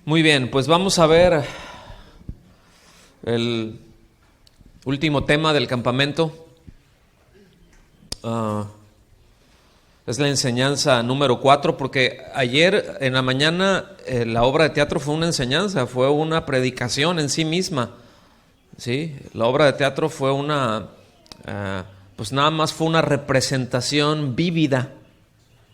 Muy bien, pues vamos a ver el último tema del campamento. Es la enseñanza número 4, porque ayer en la mañana la obra de teatro fue una enseñanza, fue una predicación en sí misma. ¿Sí? La obra de teatro fue pues nada más fue una representación vívida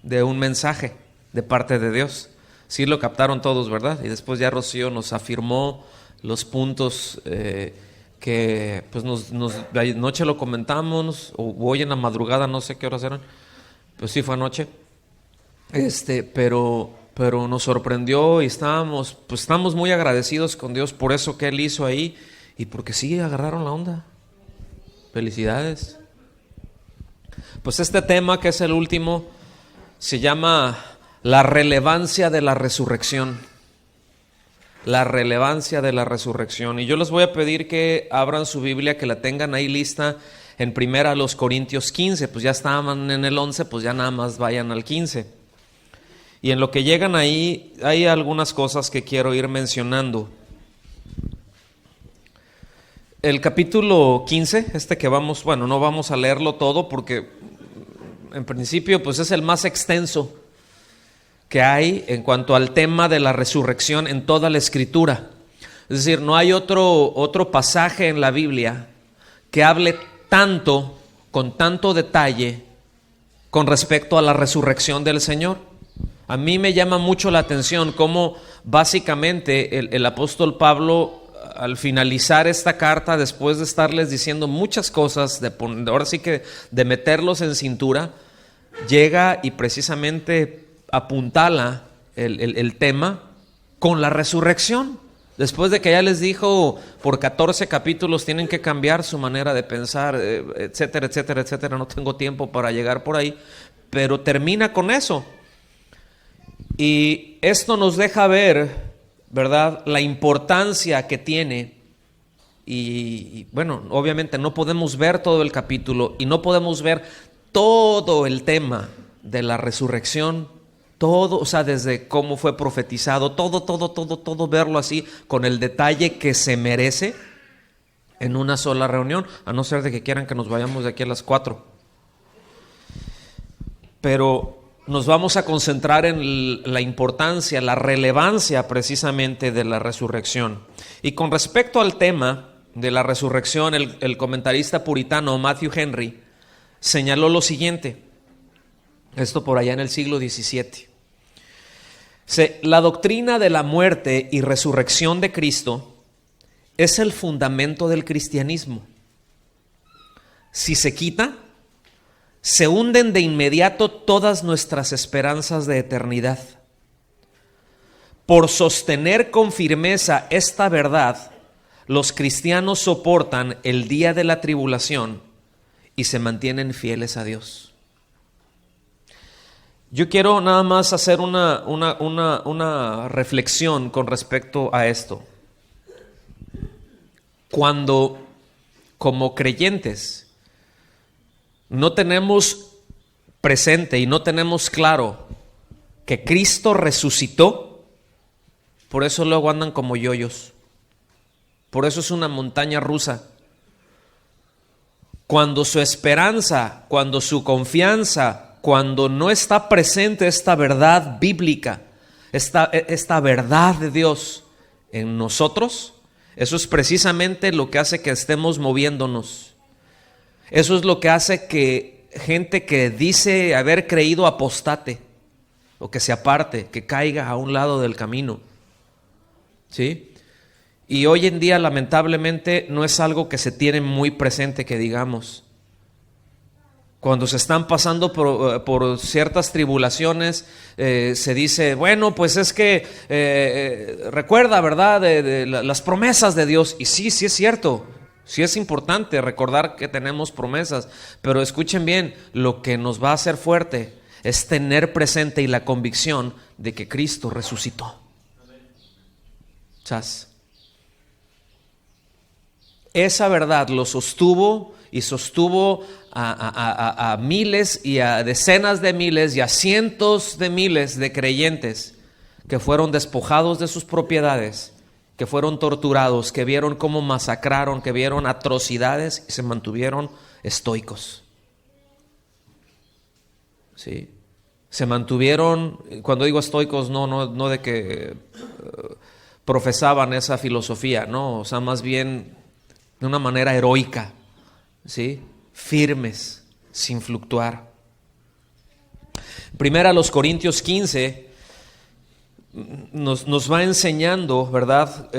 de un mensaje de parte de Dios. Sí lo captaron todos, ¿verdad? Y después ya Rocío nos afirmó los puntos que pues anoche lo comentamos, o hoy en la madrugada, no sé qué horas eran. Pues sí fue anoche. Pero nos sorprendió y estamos muy agradecidos con Dios por eso que Él hizo ahí y porque sí agarraron la onda. Felicidades. Pues este tema, que es el último, se llama la relevancia de la resurrección. La relevancia de la resurrección. Y yo les voy a pedir que abran su Biblia, que la tengan ahí lista en 1 Corintios 15. Pues ya estaban en el 11, pues ya nada más vayan al 15. Y en lo que llegan ahí, hay algunas cosas que quiero ir mencionando. El capítulo 15, que vamos, no vamos a leerlo todo porque en principio pues es el más extenso que hay en cuanto al tema de la resurrección en toda la Escritura. Es decir, no hay otro pasaje en la Biblia que hable tanto, con tanto detalle, con respecto a la resurrección del Señor. A mí me llama mucho la atención cómo básicamente el apóstol Pablo, al finalizar esta carta, después de estarles diciendo muchas cosas, ahora sí que de meterlos en cintura, llega y precisamente apuntala el tema con la resurrección. Después de que ya les dijo por 14 capítulos tienen que cambiar su manera de pensar, etcétera, etcétera, etcétera. No tengo tiempo para llegar por ahí, pero termina con eso. Y esto nos deja ver, ¿verdad?, la importancia que tiene. Y bueno, obviamente no podemos ver todo el capítulo y no podemos ver todo el tema de la resurrección, todo, o sea, desde cómo fue profetizado, todo, verlo así con el detalle que se merece en una sola reunión, a no ser de que quieran que nos vayamos de aquí a las 4. Pero nos vamos a concentrar en la importancia, la relevancia precisamente de la resurrección. Y con respecto al tema de la resurrección, el comentarista puritano Matthew Henry señaló lo siguiente, esto por allá en el siglo XVII. La doctrina de la muerte y resurrección de Cristo es el fundamento del cristianismo. Si se quita, se hunden de inmediato todas nuestras esperanzas de eternidad. Por sostener con firmeza esta verdad, los cristianos soportan el día de la tribulación y se mantienen fieles a Dios. Yo quiero nada más hacer una reflexión con respecto a esto. Cuando, como creyentes, no tenemos presente y no tenemos claro que Cristo resucitó, por eso luego andan como yoyos. Por eso es una montaña rusa. Cuando su esperanza, cuando su confianza, cuando no está presente esta verdad bíblica, esta verdad de Dios en nosotros, eso es precisamente lo que hace que estemos moviéndonos. Eso es lo que hace que gente que dice haber creído apostate, o que se aparte, que caiga a un lado del camino. ¿Sí? Y hoy en día, lamentablemente, no es algo que se tiene muy presente, que digamos. Cuando se están pasando por ciertas tribulaciones, se dice, bueno, pues es que recuerda, ¿verdad?, de las promesas de Dios. Y sí es cierto, sí es importante recordar que tenemos promesas, pero escuchen bien, lo que nos va a hacer fuerte es tener presente y la convicción de que Cristo resucitó. ¿Sabes? Esa verdad lo sostuvo y sostuvo a miles y a decenas de miles y a cientos de miles de creyentes que fueron despojados de sus propiedades, que fueron torturados, que vieron cómo masacraron, que vieron atrocidades y se mantuvieron estoicos. ¿Sí? Se mantuvieron, cuando digo estoicos, no de que profesaban esa filosofía, no, o sea, más bien de una manera heroica, ¿sí? Firmes, sin fluctuar. Primera a los Corintios 15 nos va enseñando, ¿verdad?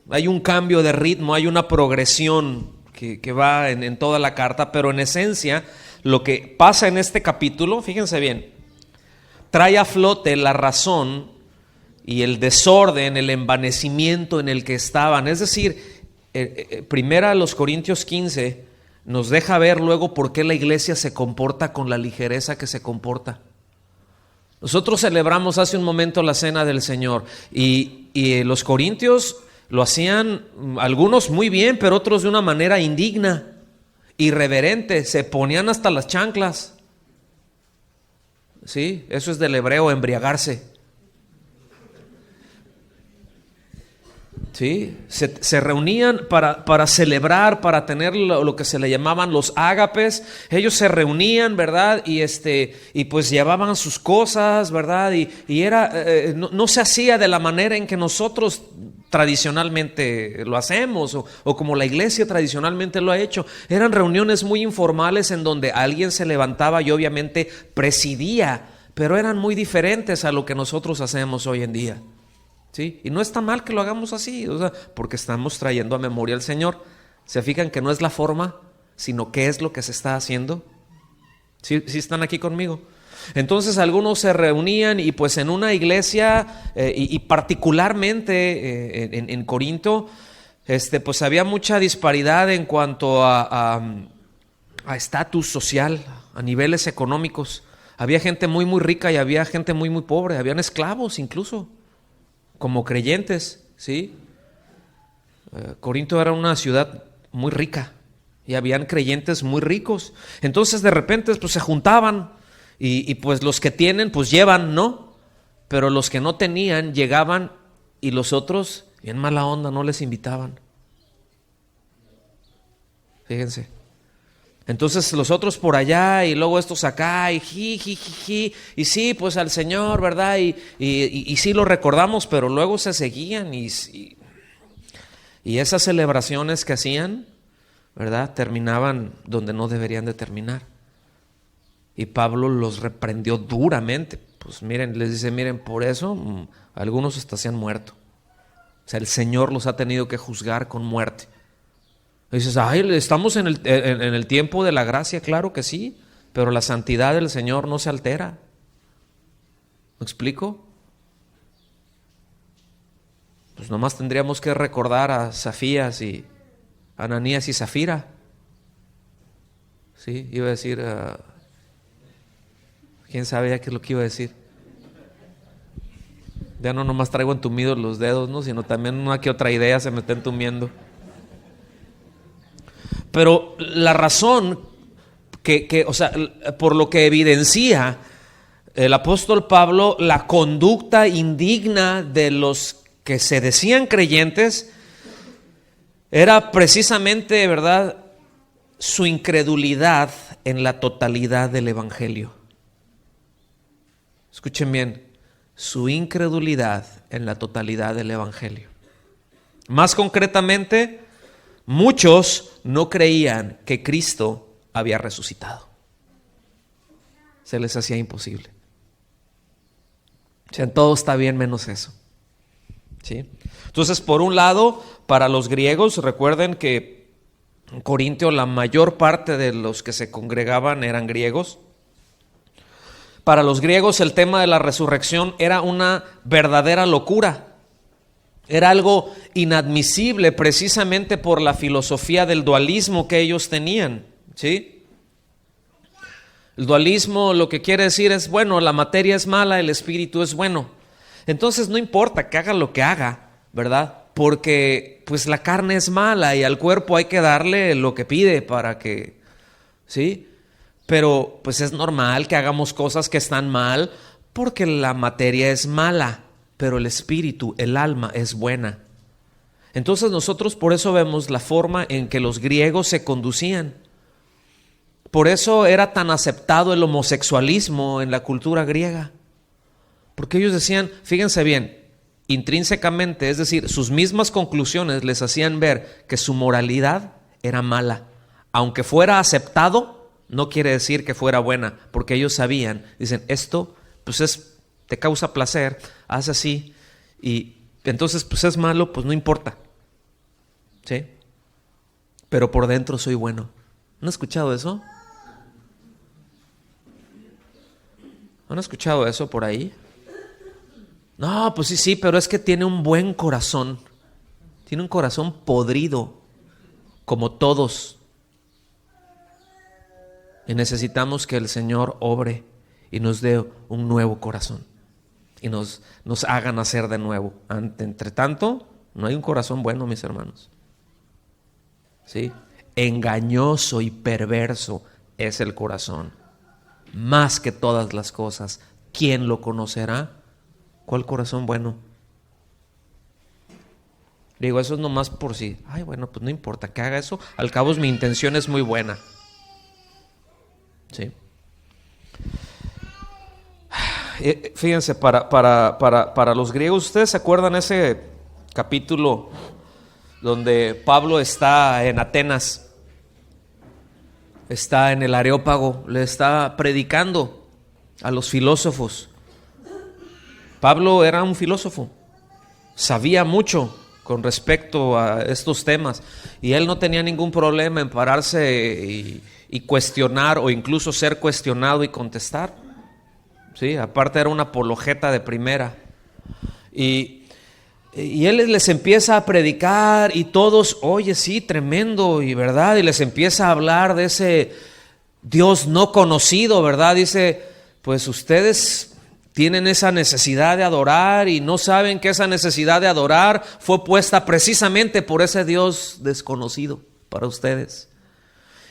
Hay un cambio de ritmo, hay una progresión que va en toda la carta, pero en esencia lo que pasa en este capítulo, fíjense bien, trae a flote la razón y el desorden, el envanecimiento en el que estaban. Es decir, primera a los Corintios 15 nos deja ver luego por qué la iglesia se comporta con la ligereza que se comporta. Nosotros celebramos hace un momento la cena del Señor y los corintios lo hacían, algunos muy bien, pero otros de una manera indigna, irreverente, se ponían hasta las chanclas. Sí, eso es del hebreo, embriagarse. Sí, se reunían para celebrar, para tener lo que se le llamaban los ágapes. Ellos se reunían, ¿verdad? Y pues llevaban sus cosas, ¿verdad? Y era no se hacía de la manera en que nosotros tradicionalmente lo hacemos o como la iglesia tradicionalmente lo ha hecho. Eran reuniones muy informales en donde alguien se levantaba y obviamente presidía, pero eran muy diferentes a lo que nosotros hacemos hoy en día. ¿Sí? Y no está mal que lo hagamos así, o sea, porque estamos trayendo a memoria al Señor. ¿Se fijan que no es la forma, sino qué es lo que se está haciendo? ¿Sí están aquí conmigo? Entonces algunos se reunían y pues en una iglesia y particularmente en Corinto, pues había mucha disparidad en cuanto a estatus social, a niveles económicos. Había gente muy muy rica y había gente muy muy pobre, habían esclavos incluso, como creyentes, ¿sí? Corinto era una ciudad muy rica y habían creyentes muy ricos. Entonces de repente pues se juntaban y pues los que tienen pues llevan, ¿no? Pero los que no tenían llegaban y los otros, bien mala onda, no les invitaban. Fíjense. Entonces los otros por allá y luego estos acá y y sí, pues al Señor, ¿verdad? Y sí lo recordamos, pero luego se seguían y esas celebraciones que hacían, ¿verdad? Terminaban donde no deberían de terminar. Y Pablo los reprendió duramente. Pues miren, les dice, miren, por eso algunos hasta se han muerto. O sea, el Señor los ha tenido que juzgar con muerte. Y dices, ay, estamos en el tiempo de la gracia, claro que sí, pero la santidad del Señor no se altera. ¿Me explico? Pues nomás tendríamos que recordar a Safías y Ananías y Zafira. Sí, iba a decir, ¿quién sabe ya qué es lo que iba a decir? Ya no nomás traigo entumidos los dedos, ¿no? Sino también una que otra idea se me está entumiendo. Pero la razón o sea, por lo que evidencia el apóstol Pablo la conducta indigna de los que se decían creyentes era precisamente, ¿verdad?, su incredulidad en la totalidad del evangelio. Escuchen bien, su incredulidad en la totalidad del evangelio. Más concretamente, muchos no creían que Cristo había resucitado. Se les hacía imposible. O sea, todo está bien menos eso. ¿Sí? Entonces, por un lado, para los griegos, recuerden que en Corintio la mayor parte de los que se congregaban eran griegos. Para los griegos el tema de la resurrección era una verdadera locura. Era algo inadmisible precisamente por la filosofía del dualismo que ellos tenían, ¿sí? El dualismo lo que quiere decir es, bueno, la materia es mala, el espíritu es bueno. Entonces no importa que haga lo que haga, ¿verdad? Porque pues la carne es mala y al cuerpo hay que darle lo que pide para que, ¿sí? pero pues es normal que hagamos cosas que están mal porque la materia es mala, pero el espíritu, el alma es buena. Entonces nosotros por eso vemos la forma en que los griegos se conducían. Por eso era tan aceptado el homosexualismo en la cultura griega. Porque ellos decían, fíjense bien, intrínsecamente, es decir, sus mismas conclusiones les hacían ver que su moralidad era mala. Aunque fuera aceptado, no quiere decir que fuera buena, porque ellos sabían, dicen, esto pues te causa placer, haz así, y entonces pues es malo, pues no importa. ¿Sí? Pero por dentro soy bueno. ¿No han escuchado eso? ¿Han escuchado eso por ahí? No, pues sí, pero es que tiene un buen corazón. Tiene un corazón podrido, como todos. Y necesitamos que el Señor obre y nos dé un nuevo corazón. Y nos haga nacer de nuevo. Entre tanto, no hay un corazón bueno, mis hermanos. ¿Sí? Engañoso y perverso es el corazón. Más que todas las cosas, ¿quién lo conocerá? ¿Cuál corazón bueno? Digo, eso es nomás por si, ay, bueno, pues no importa que haga eso, al cabo mi intención es muy buena. ¿Sí? Fíjense, para los griegos, ¿ustedes se acuerdan ese capítulo donde Pablo está en Atenas? Está en el Areópago, le está predicando a los filósofos. Pablo era un filósofo, sabía mucho con respecto a estos temas y él no tenía ningún problema en pararse y cuestionar o incluso ser cuestionado y contestar. Sí, aparte era una apologeta de primera. Y él les empieza a predicar y todos, oye, sí, tremendo, y verdad, y les empieza a hablar de ese Dios no conocido, ¿verdad? Dice, pues ustedes tienen esa necesidad de adorar y no saben que esa necesidad de adorar fue puesta precisamente por ese Dios desconocido para ustedes.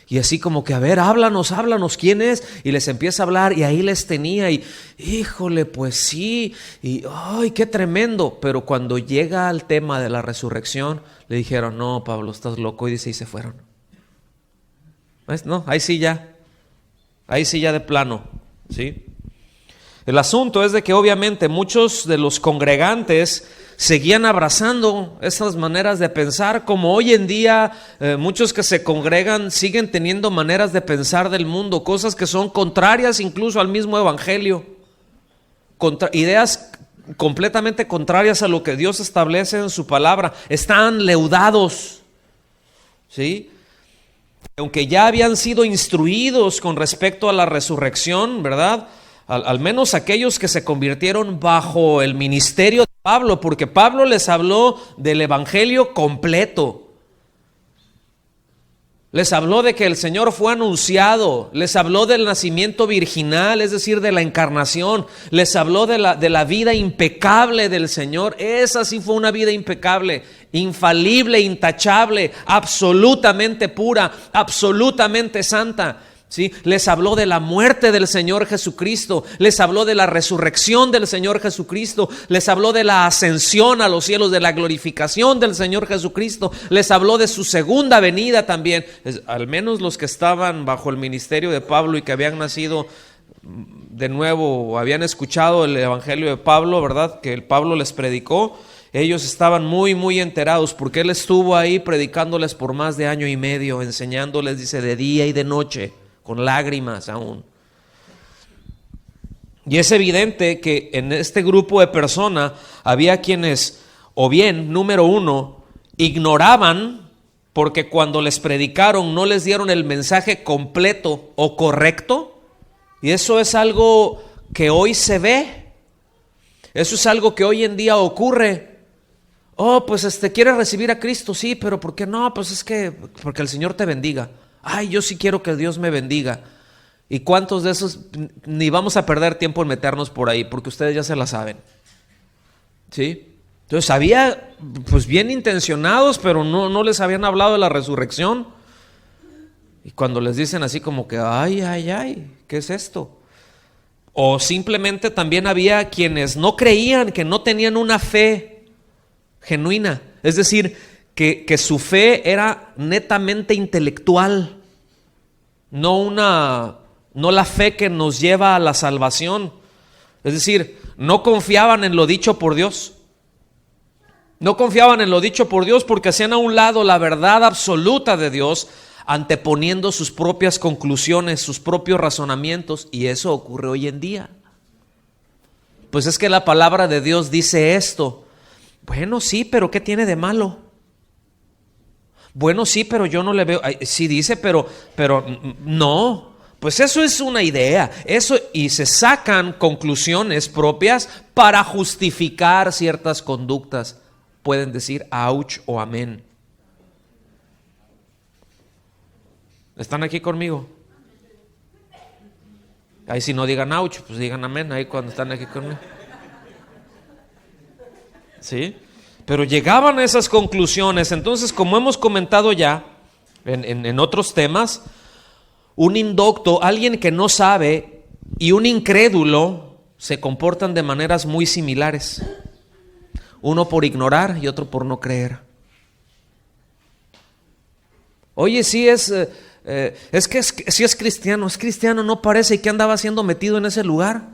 Y así como que, a ver, háblanos, ¿quién es? Y les empieza a hablar y ahí les tenía y, híjole, pues sí, y ¡ay, qué tremendo! Pero cuando llega al tema de la resurrección, le dijeron, no, Pablo, estás loco, y dice, y se fueron. ¿Ves? No, ahí sí ya de plano, ¿sí? El asunto es de que obviamente muchos de los congregantes seguían abrazando esas maneras de pensar, como hoy en día muchos que se congregan siguen teniendo maneras de pensar del mundo, cosas que son contrarias incluso al mismo evangelio, ideas completamente contrarias a lo que Dios establece en su palabra, están leudados, ¿sí? Aunque ya habían sido instruidos con respecto a la resurrección, ¿verdad? Al menos aquellos que se convirtieron bajo el ministerio de Pablo, porque Pablo les habló del evangelio completo. Les habló de que el Señor fue anunciado, les habló del nacimiento virginal, es decir, de la encarnación, les habló de la vida impecable del Señor. Esa sí fue una vida impecable, infalible, intachable, absolutamente pura, absolutamente santa. ¿Sí? Les habló de la muerte del Señor Jesucristo, les habló de la resurrección del Señor Jesucristo, les habló de la ascensión a los cielos, de la glorificación del Señor Jesucristo, les habló de su segunda venida también. Al menos los que estaban bajo el ministerio de Pablo y que habían nacido de nuevo, habían escuchado el evangelio de Pablo, ¿verdad? Que el Pablo les predicó. Ellos estaban muy, muy enterados porque él estuvo ahí predicándoles por más de año y medio, enseñándoles, dice, de día y de noche, con lágrimas aún. Y es evidente que en este grupo de personas había quienes, o bien, número uno, ignoraban, porque cuando les predicaron no les dieron el mensaje completo o correcto, y eso es algo que hoy se ve, eso es algo que hoy en día ocurre. Oh, pues ¿quieres recibir a Cristo? Sí, pero ¿por qué no? Pues es que, porque el Señor te bendiga. Ay, yo sí quiero que Dios me bendiga. ¿Y cuántos de esos? Ni vamos a perder tiempo en meternos por ahí, porque ustedes ya se la saben. ¿Sí? Entonces había, pues bien intencionados, pero no les habían hablado de la resurrección. Y cuando les dicen así como que, ay, ay, ay, ¿qué es esto? O simplemente también había quienes no creían, que no tenían una fe genuina. Es decir, que su fe era netamente intelectual, no la fe que nos lleva a la salvación. Es decir, no confiaban en lo dicho por Dios. No confiaban en lo dicho por Dios porque hacían a un lado la verdad absoluta de Dios, anteponiendo sus propias conclusiones, sus propios razonamientos, y eso ocurre hoy en día. Pues es que la palabra de Dios dice esto. Bueno, sí, pero ¿qué tiene de malo? Bueno, sí, pero yo no le veo. Sí dice, pero no. Pues eso es una idea. Eso, y se sacan conclusiones propias para justificar ciertas conductas. Pueden decir ouch o amén. ¿Están aquí conmigo? Ahí si no digan ouch, pues digan amén ahí cuando están aquí conmigo. ¿Sí? Pero llegaban a esas conclusiones. Entonces, como hemos comentado ya en otros temas, un indocto, alguien que no sabe, y un incrédulo se comportan de maneras muy similares. Uno por ignorar y otro por no creer. Oye, si es cristiano, no parece. ¿Y qué andaba siendo metido en ese lugar?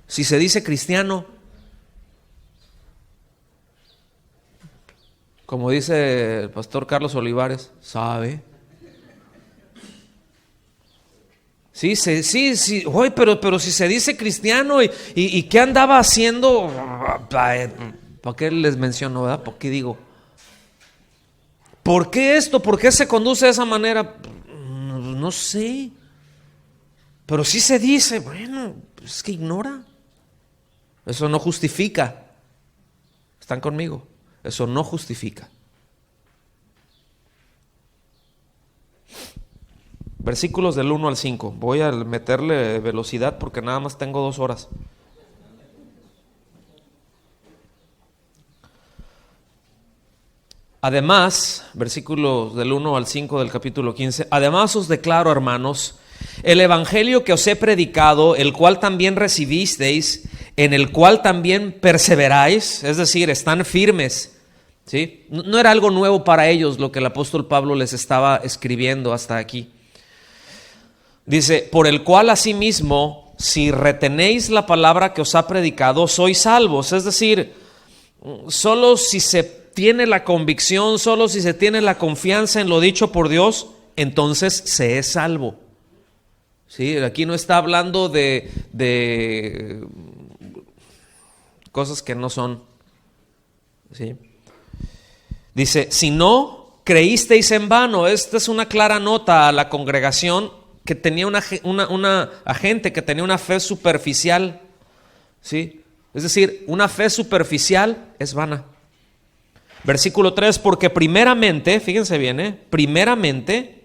Si se dice cristiano. Como dice el pastor Carlos Olivares, ¿sabe? Sí, oye, pero si se dice cristiano y ¿qué andaba haciendo? ¿Para qué les menciono, verdad? ¿Por qué digo? ¿Por qué esto? ¿Por qué se conduce de esa manera? No sé. Pero sí se dice, bueno, es que ignora. Eso no justifica. ¿Están conmigo? Eso no justifica. Versículos del 1 al 5. Voy a meterle velocidad porque nada más tengo 2 horas. Además, versículos del 1 al 5 del capítulo 15. Además os declaro, hermanos, el evangelio que os he predicado, el cual también recibisteis, en el cual también perseveráis, es decir, están firmes. ¿Sí? No era algo nuevo para ellos lo que el apóstol Pablo les estaba escribiendo hasta aquí. Dice, por el cual asimismo, si retenéis la palabra que os ha predicado, sois salvos. Es decir, solo si se tiene la convicción, solo si se tiene la confianza en lo dicho por Dios, entonces se es salvo. ¿Sí? Aquí no está hablando de cosas que no son. ¿Sí? Dice, si no creísteis en vano. Esta es una clara nota a la congregación que tenía una gente que tenía una fe superficial. ¿Sí? Es decir, una fe superficial es vana. Versículo 3, porque primeramente, fíjense bien, primeramente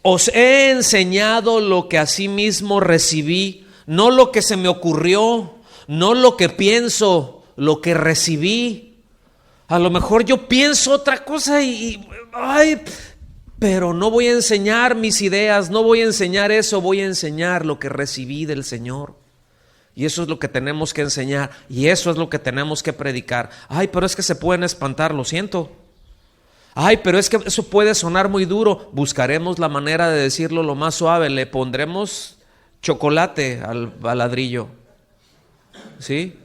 os he enseñado lo que asimismo recibí, no lo que se me ocurrió, no lo que pienso, lo que recibí. A lo mejor yo pienso otra cosa pero no voy a enseñar mis ideas, no voy a enseñar eso, voy a enseñar lo que recibí del Señor. Y eso es lo que tenemos que enseñar, y eso es lo que tenemos que predicar. Pero es que se pueden espantar, lo siento. Pero es que eso puede sonar muy duro. Buscaremos la manera de decirlo lo más suave. Le pondremos chocolate al ladrillo. ¿Sí?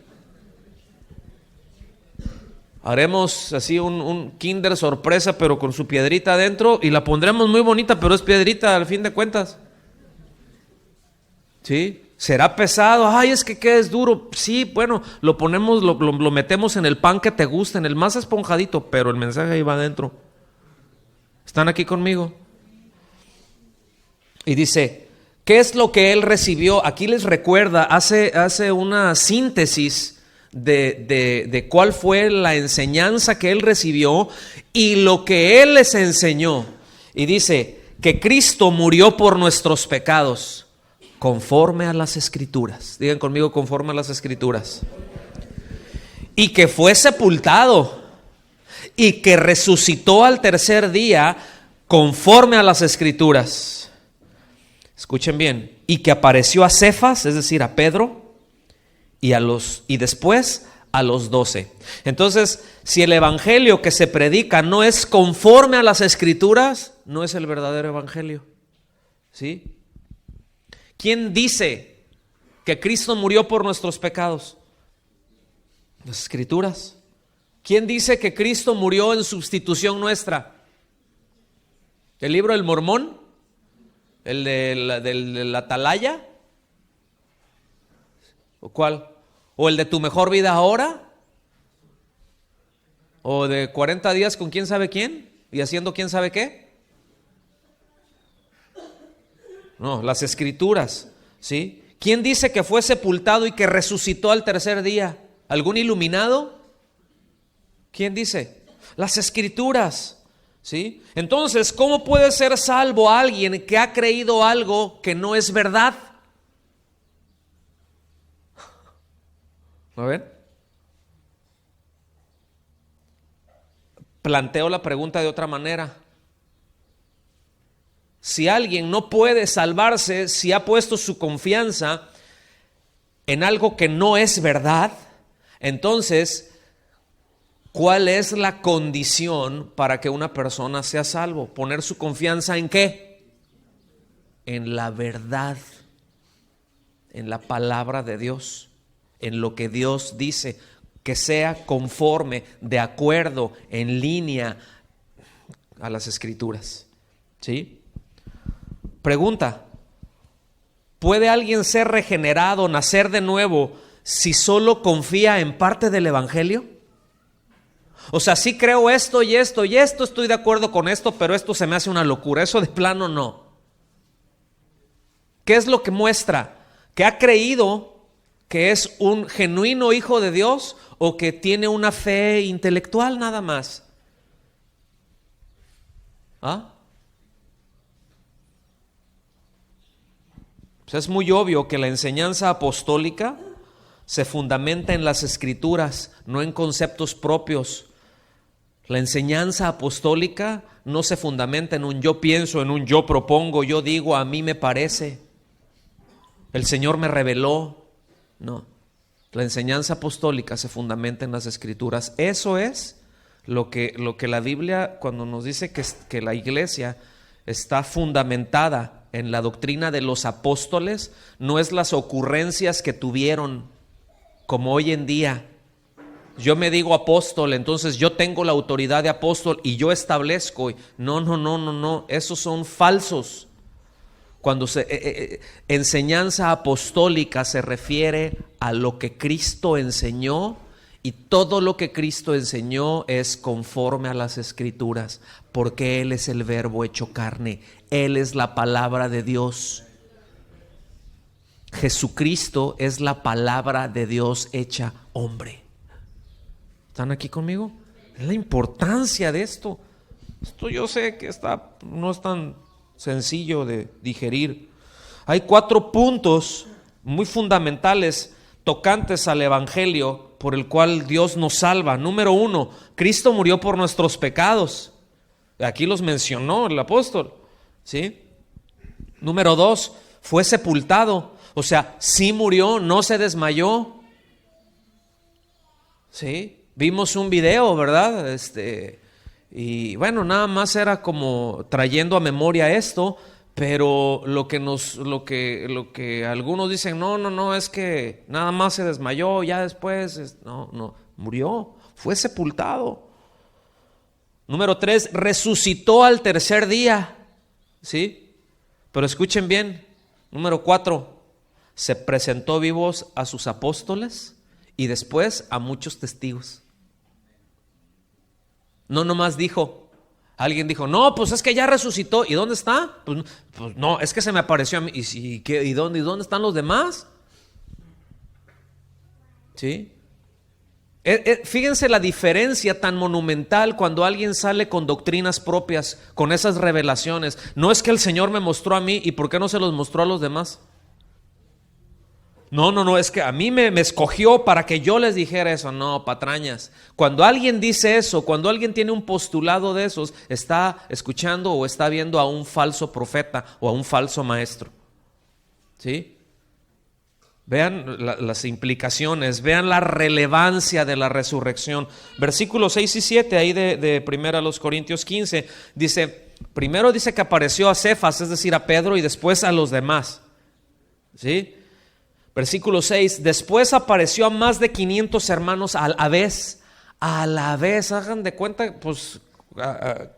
Haremos así un Kinder sorpresa, pero con su piedrita adentro, y la pondremos muy bonita, pero es piedrita al fin de cuentas. ¿Sí? ¿Será pesado? Es que es duro. Sí, bueno, lo ponemos, lo metemos en el pan que te gusta, en el más esponjadito, pero el mensaje ahí va adentro. ¿Están aquí conmigo? Y dice, ¿qué es lo que él recibió? Aquí les recuerda, hace una síntesis de cuál fue la enseñanza que él recibió y lo que él les enseñó. Y dice que Cristo murió por nuestros pecados, conforme a las Escrituras. Digan conmigo, conforme a las Escrituras. Y que fue sepultado y que resucitó al tercer día conforme a las Escrituras. Escuchen bien, y que apareció a Cefas, es decir, a Pedro, y después a los 12. Entonces, si el evangelio que se predica no es conforme a las Escrituras, no es el verdadero evangelio. ¿Sí? ¿Quién dice que Cristo murió por nuestros pecados? Las Escrituras. ¿Quién dice que Cristo murió en sustitución nuestra? ¿El libro del Mormón? ¿El de la Atalaya? ¿O cuál? ¿O el de Tu Mejor Vida Ahora? ¿O de 40 días con quién sabe quién? ¿Y haciendo quién sabe qué? No, las Escrituras, ¿sí? ¿Quién dice que fue sepultado y que resucitó al tercer día? ¿Algún iluminado? ¿Quién dice? Las Escrituras, ¿sí? Entonces, ¿cómo puede ser salvo alguien que ha creído algo que no es verdad? A ver. Planteo la pregunta de otra manera. Si alguien no puede salvarse si ha puesto su confianza en algo que no es verdad, entonces, ¿cuál es la condición para que una persona sea salvo? ¿Poner su confianza en qué? En la verdad, en la palabra de Dios, en lo que Dios dice, que sea conforme, de acuerdo, en línea a las Escrituras. ¿Sí? Pregunta: ¿puede alguien ser regenerado, nacer de nuevo, si solo confía en parte del evangelio? O sea, sí creo esto y esto y esto, estoy de acuerdo con esto, pero esto se me hace una locura, eso de plano no. ¿Qué es lo que muestra? ¿Que ha creído que es un genuino hijo de Dios o que tiene una fe intelectual nada más? ¿Ah? Pues es muy obvio que la enseñanza apostólica se fundamenta en las Escrituras, no en conceptos propios. La enseñanza apostólica no se fundamenta en un yo pienso, en un yo propongo, yo digo, a mí me parece, el Señor me reveló. No, la enseñanza apostólica se fundamenta en las Escrituras. Eso es lo que la Biblia, cuando nos dice que la iglesia está fundamentada en la doctrina de los apóstoles, no es las ocurrencias que tuvieron, como hoy en día. Yo me digo apóstol, entonces yo tengo la autoridad de apóstol y yo establezco. No, esos son falsos. Cuando enseñanza apostólica se refiere a lo que Cristo enseñó, y todo lo que Cristo enseñó es conforme a las Escrituras, porque Él es el Verbo hecho carne, Él es la palabra de Dios. Jesucristo es la palabra de Dios hecha hombre. ¿Están aquí conmigo? Es la importancia de esto. Esto yo sé que no es tan sencillo de digerir. Hay 4 puntos muy fundamentales tocantes al evangelio por el cual Dios nos salva. Número 1, Cristo murió por nuestros pecados. Aquí los mencionó el apóstol, ¿sí? Número 2, fue sepultado. O sea, sí murió, no se desmayó. ¿Sí? Vimos un video, ¿verdad? Y bueno, nada más era como trayendo a memoria esto, pero lo que algunos dicen, no, es que nada más se desmayó, ya después, no, murió, fue sepultado. Número 3, resucitó al tercer día, ¿sí? Pero escuchen bien. Número 4, se presentó vivos a sus apóstoles y después a muchos testigos. No nomás alguien dijo, no, pues es que ya resucitó. ¿Y dónde está? Pues no, es que se me apareció a mí. ¿Y dónde están los demás? ¿Sí? Fíjense la diferencia tan monumental cuando alguien sale con doctrinas propias, con esas revelaciones. No es que el Señor me mostró a mí, ¿y por qué no se los mostró a los demás? No, es que a mí me escogió para que yo les dijera eso. No, patrañas. Cuando alguien dice eso, cuando alguien tiene un postulado de esos, está escuchando o está viendo a un falso profeta o a un falso maestro. ¿Sí? Vean las implicaciones, vean la relevancia de la resurrección. Versículos 6 y 7 ahí de 1 Corintios 15, dice, primero dice que apareció a Cefas, es decir, a Pedro, y después a los demás. ¿Sí? Versículo 6, después apareció a más de 500 hermanos a la vez, hagan de cuenta, pues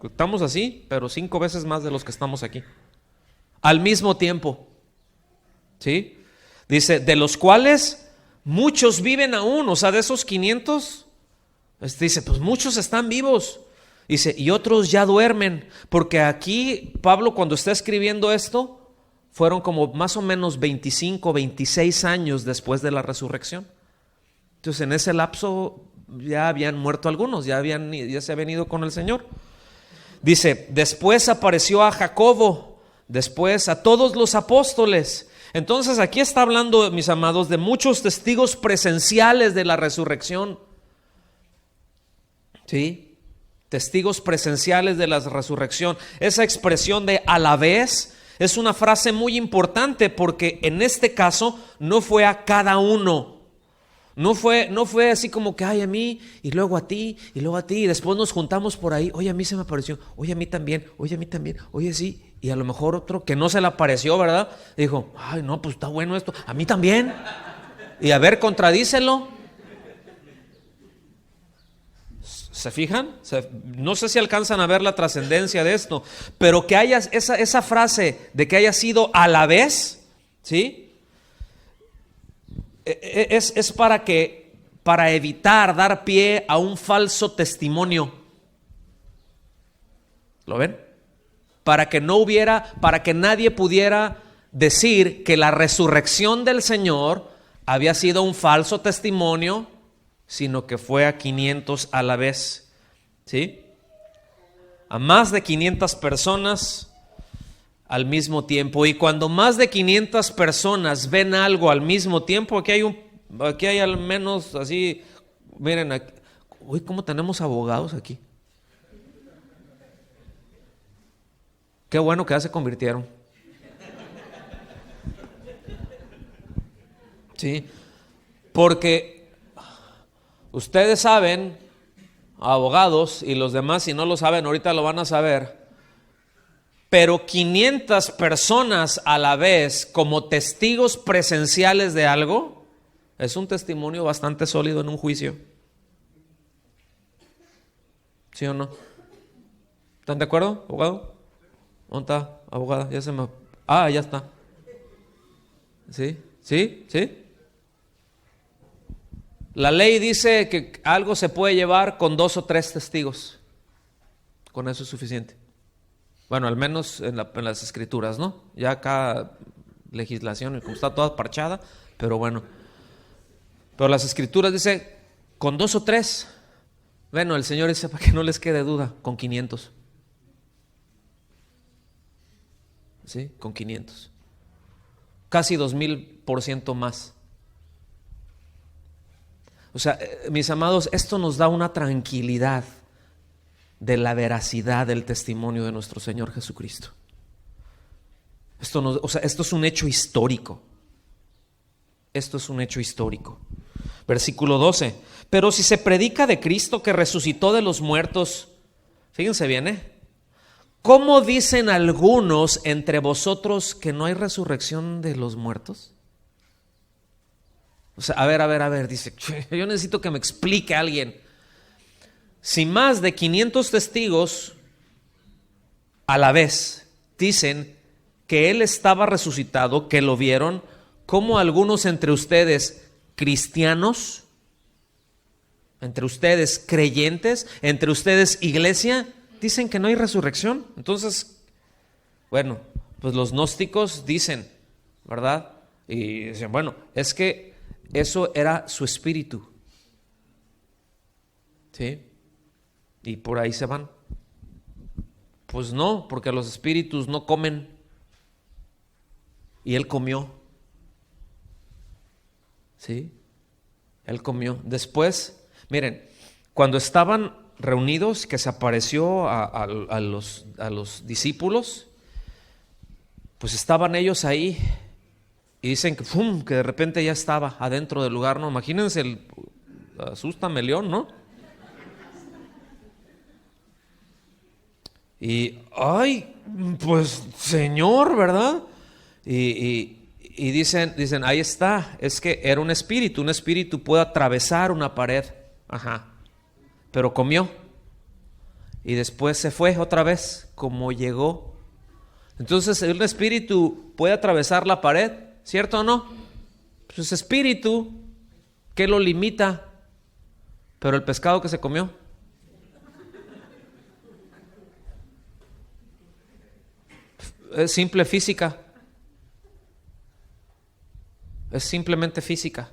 estamos así, pero 5 veces más de los que estamos aquí, al mismo tiempo. ¿Sí? Dice, de los cuales muchos viven aún, o sea, de esos 500, dice, pues muchos están vivos. Dice, y otros ya duermen, porque aquí Pablo cuando está escribiendo esto, fueron como más o menos 25, 26 años después de la resurrección. Entonces en ese lapso ya habían muerto algunos, ya se habían ido con el Señor. Dice, después apareció a Jacobo, después a todos los apóstoles. Entonces aquí está hablando, mis amados, de muchos testigos presenciales de la resurrección. ¿Sí? Testigos presenciales de la resurrección. Esa expresión de a la vez es una frase muy importante porque en este caso no fue a cada uno. No fue así como que ay a mí y luego a ti y luego a ti y después nos juntamos por ahí. Oye, a mí se me apareció, oye, a mí también, oye, sí. Y a lo mejor otro que no se le apareció, ¿verdad? Dijo, ay no, pues está bueno esto, a mí también. Y a ver, contradícelo. ¿Se fijan? No sé si alcanzan a ver la trascendencia de esto, pero que haya esa frase de que haya sido a la vez, ¿sí? Es para evitar dar pie a un falso testimonio. ¿Lo ven? Para que nadie pudiera decir que la resurrección del Señor había sido un falso testimonio, sino que fue a 500 a la vez, ¿sí? A más de 500 personas al mismo tiempo. Y cuando más de 500 personas ven algo al mismo tiempo, aquí hay al menos así, miren, aquí, uy, ¿cómo tenemos abogados aquí? Qué bueno que ya se convirtieron. Sí, porque ustedes saben, abogados y los demás, si no lo saben, ahorita lo van a saber, pero 500 personas a la vez como testigos presenciales de algo, es un testimonio bastante sólido en un juicio. ¿Sí o no? ¿Están de acuerdo, abogado? ¿Dónde está, abogada? Ya está. ¿Sí? La ley dice que algo se puede llevar con 2 o 3 testigos. Con eso es suficiente. Bueno, al menos en las escrituras, ¿no? Ya acá legislación, como está toda parchada, pero bueno. Pero las escrituras dice con 2 o 3. Bueno, el Señor dice para que no les quede duda, con 500. ¿Sí? Con 500. Casi 2000% más. O sea, mis amados, esto nos da una tranquilidad de la veracidad del testimonio de nuestro Señor Jesucristo. Esto es un hecho histórico. Esto es un hecho histórico. Versículo 12. Pero si se predica de Cristo que resucitó de los muertos, fíjense bien, ¿cómo dicen algunos entre vosotros que no hay resurrección de los muertos? O sea, a ver, dice, yo necesito que me explique alguien. Si más de 500 testigos a la vez dicen que Él estaba resucitado, que lo vieron, ¿cómo algunos entre ustedes cristianos, entre ustedes creyentes, entre ustedes iglesia, dicen que no hay resurrección? Entonces, bueno, pues los gnósticos dicen, ¿verdad? Y dicen, bueno, es que eso era su espíritu. ¿Sí? Y por ahí se van. Pues no, porque los espíritus no comen. Y Él comió. ¿sí? Él comió. Después, miren, cuando estaban reunidos, que se apareció a los discípulos, pues estaban ellos ahí y dicen que, ¡fum!, que de repente ya estaba adentro del lugar, ¿no? Imagínense el asústame león, ¿no? Y, ay, pues Señor, ¿verdad? Y dicen, ahí está, es que era un espíritu puede atravesar una pared, ajá, pero comió y después se fue otra vez como llegó. Entonces un espíritu puede atravesar la pared, ¿cierto o no? Pues es espíritu, ¿qué lo limita? Pero el pescado que se comió. Es simple física. Es simplemente física.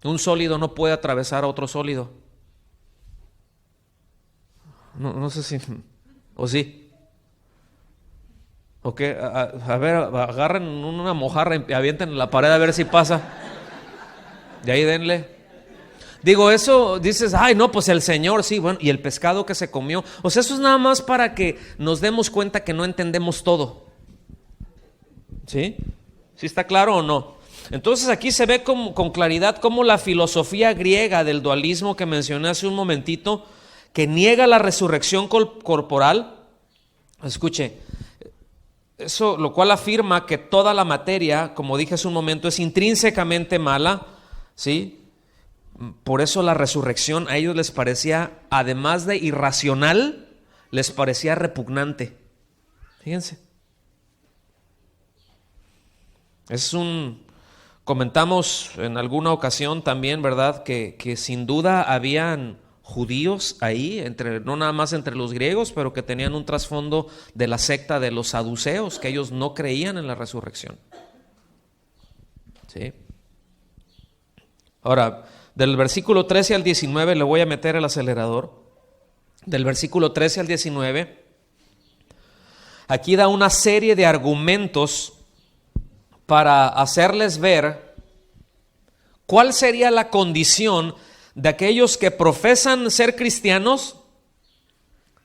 Un sólido no puede atravesar a otro sólido. No sé si... ¿O sí? ¿O qué? A ver, agarren una mojarra y avienten en la pared a ver si pasa. De ahí denle. Digo, eso dices, ay, no, pues el Señor, sí, bueno, y el pescado que se comió. O sea, eso es nada más para que nos demos cuenta que no entendemos todo. ¿Sí? ¿Sí está claro o no? Entonces aquí se ve con claridad cómo la filosofía griega del dualismo que mencioné hace un momentito, que niega la resurrección corporal, escuche, eso lo cual afirma que toda la materia, como dije hace un momento, es intrínsecamente mala, ¿sí? Por eso la resurrección a ellos les parecía, además de irracional, les parecía repugnante. Fíjense. Comentamos en alguna ocasión también, ¿verdad? Que sin duda habían judíos ahí, no nada más entre los griegos, pero que tenían un trasfondo de la secta de los saduceos, que ellos no creían en la resurrección. ¿Sí? Ahora, del versículo 13 al 19 le voy a meter el acelerador. Del versículo 13 al 19, aquí da una serie de argumentos para hacerles ver cuál sería la condición de aquellos que profesan ser cristianos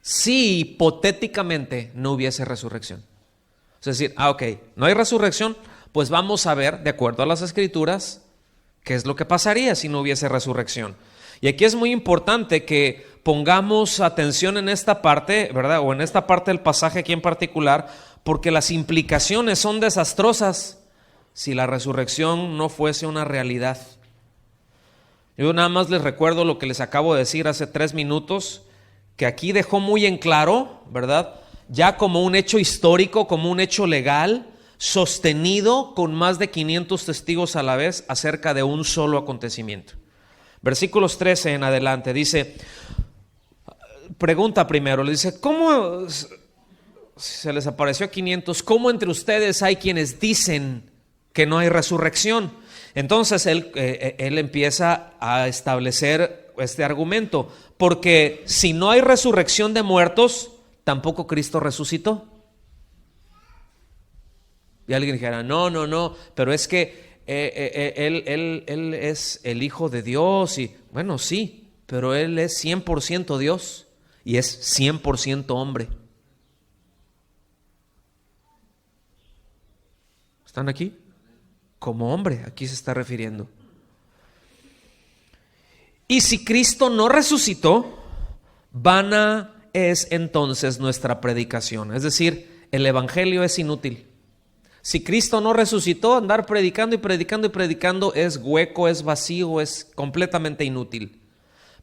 si hipotéticamente no hubiese resurrección. Es decir, ok, no hay resurrección, pues vamos a ver, de acuerdo a las Escrituras, qué es lo que pasaría si no hubiese resurrección. Y aquí es muy importante que pongamos atención en esta parte, ¿verdad? O en esta parte del pasaje aquí en particular, porque las implicaciones son desastrosas si la resurrección no fuese una realidad. Yo nada más les recuerdo lo que les acabo de decir hace 3 minutos, que aquí dejó muy en claro, ¿verdad? Ya como un hecho histórico, como un hecho legal, sostenido con más de 500 testigos a la vez acerca de un solo acontecimiento. Versículos 13 en adelante dice, pregunta primero, le dice, ¿cómo se les apareció a 500? ¿Cómo entre ustedes hay quienes dicen que no hay resurrección? Entonces él empieza a establecer este argumento, porque si no hay resurrección de muertos, tampoco Cristo resucitó. Y alguien dijera, no, pero es que él es el Hijo de Dios, y bueno, sí, pero Él es 100% Dios y es 100% hombre. ¿Están aquí? Como hombre, aquí se está refiriendo. Y si Cristo no resucitó, vana es entonces nuestra predicación. Es decir, el evangelio es inútil. Si Cristo no resucitó, andar predicando y predicando y predicando es hueco, es vacío, es completamente inútil.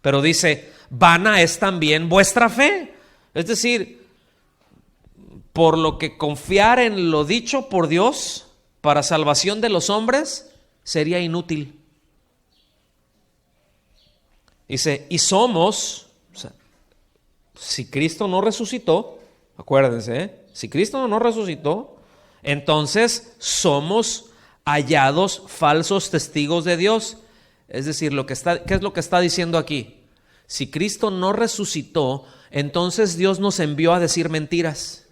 Pero dice, vana es también vuestra fe. Es decir, por lo que confiar en lo dicho por Dios para salvación de los hombres sería inútil. Dice, y somos, o sea, si Cristo no resucitó, acuérdense, si Cristo no resucitó, entonces somos hallados falsos testigos de Dios. Es decir, ¿qué es lo que está diciendo aquí? Si Cristo no resucitó, entonces Dios nos envió a decir mentiras.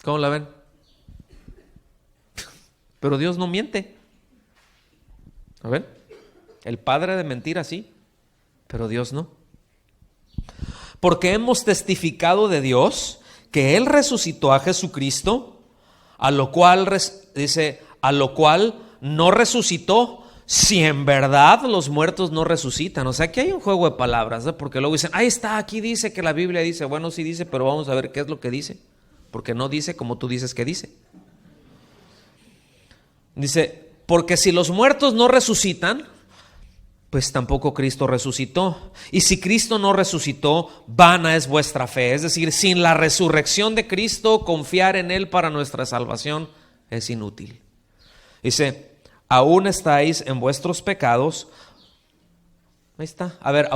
¿Cómo la ven? Pero Dios no miente. A ver, el padre de mentira sí, pero Dios no. Porque hemos testificado de Dios que Él resucitó a Jesucristo, a lo cual no resucitó, si en verdad los muertos no resucitan. O sea, aquí hay un juego de palabras, ¿no? Porque luego dicen, ahí está, aquí dice que la Biblia dice. Bueno, sí dice, pero vamos a ver qué es lo que dice, porque no dice como tú dices que dice. Dice, porque si los muertos no resucitan, pues tampoco Cristo resucitó. Y si Cristo no resucitó, vana es vuestra fe. Es decir, sin la resurrección de Cristo, confiar en Él para nuestra salvación es inútil. Dice, aún estáis en vuestros pecados. Ahí está. A ver,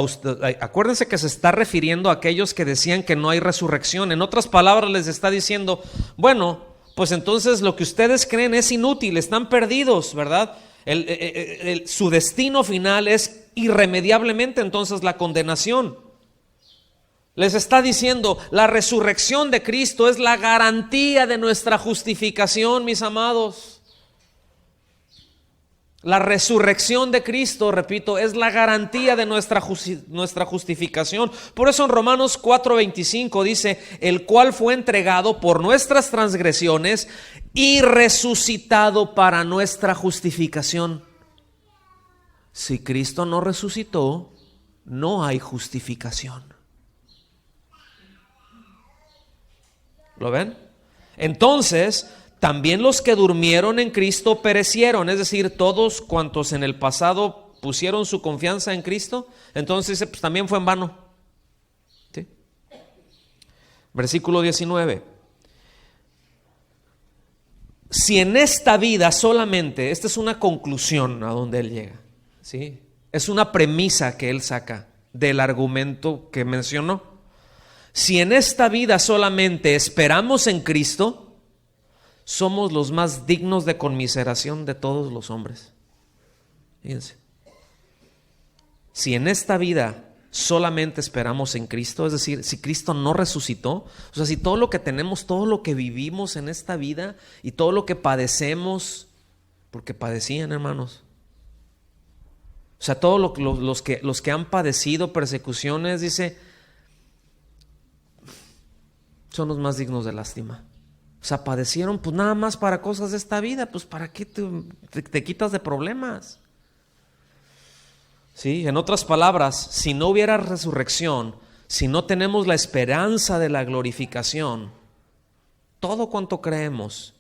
acuérdense que se está refiriendo a aquellos que decían que no hay resurrección. En otras palabras les está diciendo, bueno, pues entonces lo que ustedes creen es inútil, están perdidos, ¿verdad? Su destino final es irremediablemente entonces la condenación. Les está diciendo, la resurrección de Cristo es la garantía de nuestra justificación, mis amados. La resurrección de Cristo, repito, es la garantía de nuestra justificación. Por eso en Romanos 4:25 dice, el cual fue entregado por nuestras transgresiones y resucitado para nuestra justificación. Si Cristo no resucitó, no hay justificación. ¿Lo ven? Entonces, también los que durmieron en Cristo perecieron, es decir, todos cuantos en el pasado pusieron su confianza en Cristo, entonces pues, también fue en vano. ¿Sí? Versículo 19. Si en esta vida solamente, esta es una conclusión a donde él llega, ¿sí? Es una premisa que él saca del argumento que mencionó. Si en esta vida solamente esperamos en Cristo, somos los más dignos de conmiseración de todos los hombres. Fíjense. Si en esta vida solamente esperamos en Cristo, es decir, si Cristo no resucitó, o sea, si todo lo que tenemos, todo lo que vivimos en esta vida y todo lo que padecemos, porque padecían, hermanos. O sea, todos los que han padecido persecuciones, dice, son los más dignos de lástima. O sea, padecieron pues nada más para cosas de esta vida, pues ¿para qué te quitas de problemas? Sí, en otras palabras, si no hubiera resurrección, si no tenemos la esperanza de la glorificación, todo cuanto creemos,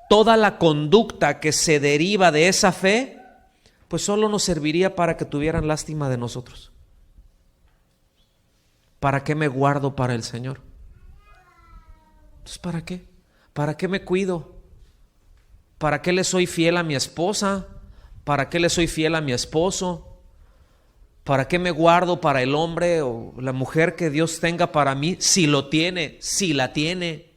toda la conducta que se deriva de esa fe, pues solo nos serviría para que tuvieran lástima de nosotros. ¿Para qué me guardo para el Señor? Entonces, ¿para qué? ¿Para qué me cuido? ¿Para qué le soy fiel a mi esposa? ¿Para qué le soy fiel a mi esposo? ¿Para qué me guardo para el hombre o la mujer que Dios tenga para mí? Si lo tiene, si la tiene.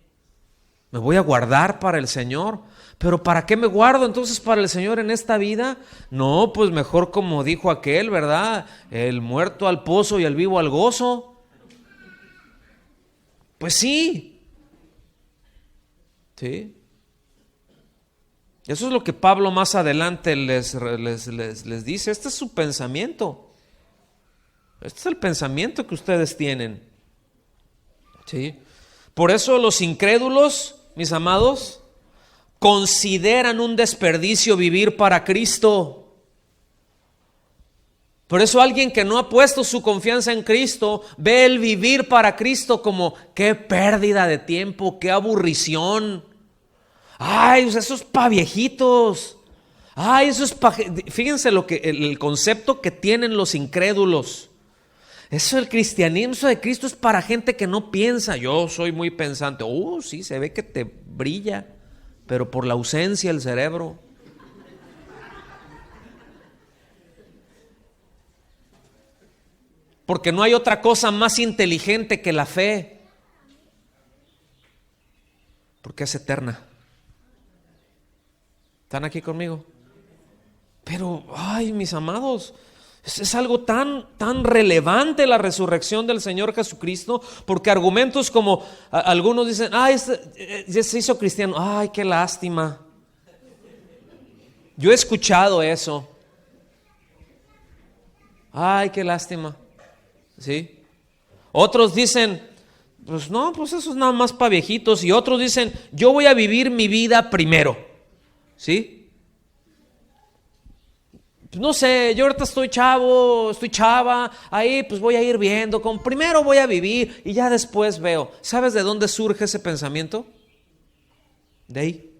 Me voy a guardar para el Señor. ¿Pero para qué me guardo entonces para el Señor en esta vida? No, pues mejor como dijo aquel, ¿verdad? El muerto al pozo y el vivo al gozo. Pues sí. ¿Sí? Eso es lo que Pablo más adelante les dice. Este es su pensamiento. Este es el pensamiento que ustedes tienen. ¿Sí? Por eso los incrédulos, mis amados, consideran un desperdicio vivir para Cristo. Por eso alguien que no ha puesto su confianza en Cristo ve el vivir para Cristo como qué pérdida de tiempo, qué aburrición. Ay, o sea, eso es pa' viejitos. Ay, eso es pa'... Fíjense el concepto que tienen los incrédulos. Eso del cristianismo, eso de Cristo es para gente que no piensa. Yo soy muy pensante. Sí, se ve que te brilla, pero por la ausencia del cerebro. Porque no hay otra cosa más inteligente que la fe. Porque es eterna. ¿Están aquí conmigo? Pero, ay, mis amados, Es algo tan relevante la resurrección del Señor Jesucristo, porque argumentos como algunos dicen, ya se hizo cristiano, ay, qué lástima. Yo he escuchado eso. Ay, qué lástima. ¿Sí? Otros dicen, pues no, pues eso es nada más para viejitos. Y otros dicen, yo voy a vivir mi vida primero. ¿Sí? No sé, yo ahorita estoy chava, ahí pues voy a ir viendo, como primero voy a vivir y ya después veo. ¿Sabes de dónde surge ese pensamiento? De ahí.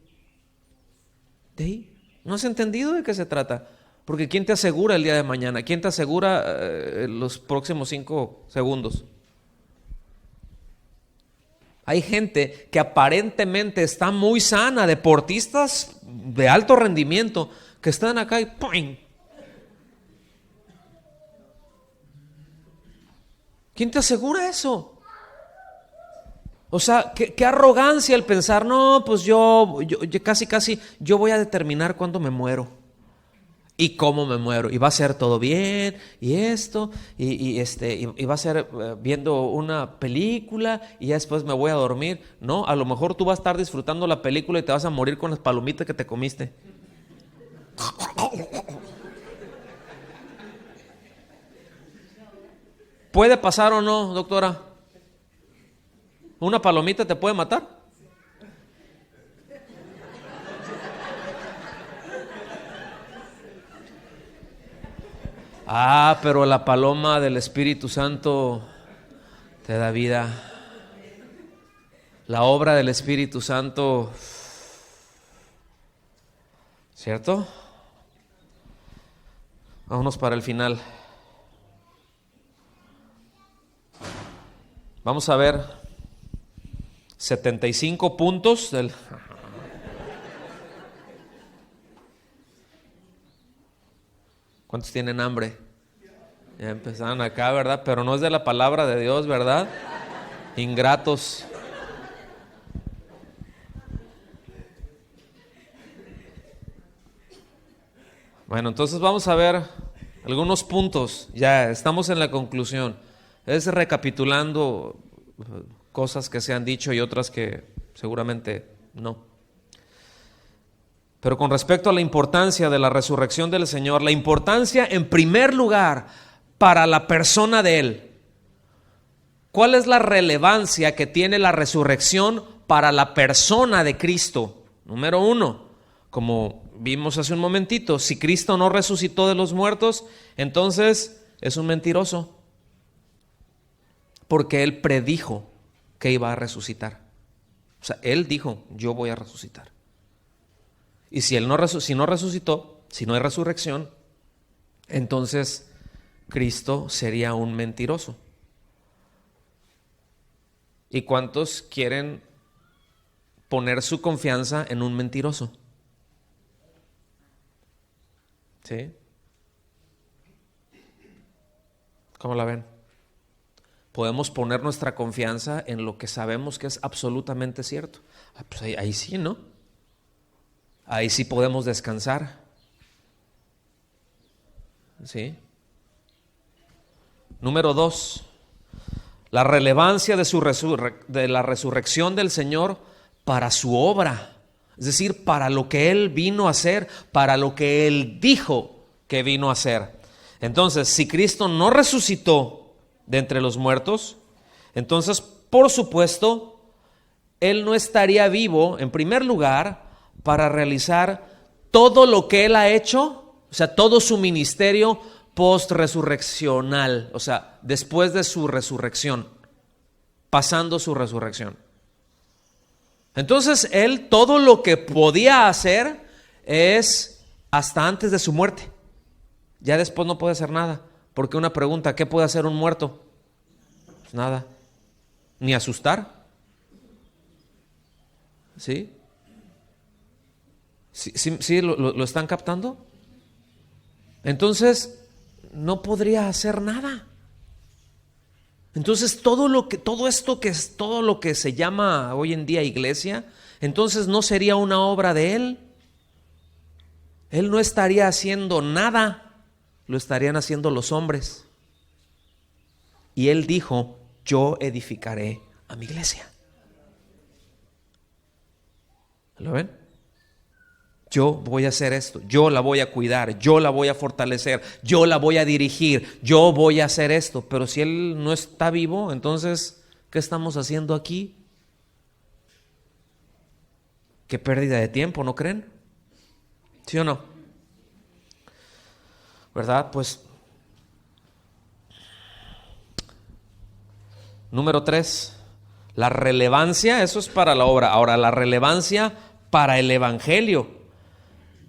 ¿No has entendido de qué se trata? Porque ¿quién te asegura el día de mañana? ¿Quién te asegura los próximos 5 segundos? Hay gente que aparentemente está muy sana, deportistas de alto rendimiento, que están acá y ¡pum! ¿Quién te asegura eso? O sea, qué arrogancia el pensar, no, pues yo casi yo voy a determinar cuándo me muero y cómo me muero, y va a ser todo bien, y esto, y va a ser viendo una película, y ya después me voy a dormir. No, a lo mejor tú vas a estar disfrutando la película y te vas a morir con las palomitas que te comiste. ¿Puede pasar o no, doctora? ¿Una palomita te puede matar? Pero la paloma del Espíritu Santo te da vida. La obra del Espíritu Santo, ¿cierto? Vámonos para el final. Vamos a ver 75 puntos del... ¿Cuántos tienen hambre? Ya empezaron acá, ¿verdad? Pero no es de la palabra de Dios, ¿verdad? Ingratos. Bueno, entonces vamos a ver algunos puntos. Ya estamos en la conclusión. Es recapitulando cosas que se han dicho y otras que seguramente no. Pero con respecto a la importancia de la resurrección del Señor, la importancia en primer lugar para la persona de Él. ¿Cuál es la relevancia que tiene la resurrección para la persona de Cristo? Número 1, como vimos hace un momentito, si Cristo no resucitó de los muertos, entonces es un mentiroso. Porque Él predijo que iba a resucitar. O sea, Él dijo, yo voy a resucitar. Y si no resucitó, si no hay resurrección, entonces Cristo sería un mentiroso. ¿Y cuántos quieren poner su confianza en un mentiroso? ¿Sí? ¿Cómo la ven? Podemos poner nuestra confianza en lo que sabemos que es absolutamente cierto. Pues ahí sí, ¿no? Ahí sí podemos descansar. ¿Sí? Número 2, la relevancia de la resurrección del Señor para su obra. Es decir, para lo que Él vino a hacer, para lo que Él dijo que vino a hacer. Entonces, si Cristo no resucitó de entre los muertos, entonces, por supuesto, Él no estaría vivo, en primer lugar, para realizar todo lo que Él ha hecho, o sea, todo su ministerio post-resurreccional, o sea, después de su resurrección, pasando su resurrección. Entonces, Él todo lo que podía hacer es hasta antes de su muerte. Ya después no puede hacer nada. Porque una pregunta, ¿qué puede hacer un muerto? Pues nada, ni asustar. ¿Sí? ¿Sí lo están captando? Entonces, no podría hacer nada. Entonces, todo lo que se llama hoy en día iglesia, entonces no sería una obra de Él. Él no estaría haciendo nada lo estarían haciendo los hombres. Y Él dijo: yo edificaré a mi iglesia. ¿Lo ven? Yo voy a hacer esto, yo la voy a cuidar, yo la voy a fortalecer, yo la voy a dirigir, yo voy a hacer esto. Pero si Él no está vivo, entonces, ¿qué estamos haciendo aquí? Qué pérdida de tiempo, ¿no creen? ¿Sí o no? ¿Verdad? Pues, número 3, la relevancia, eso es para la obra. Ahora, la relevancia para el evangelio.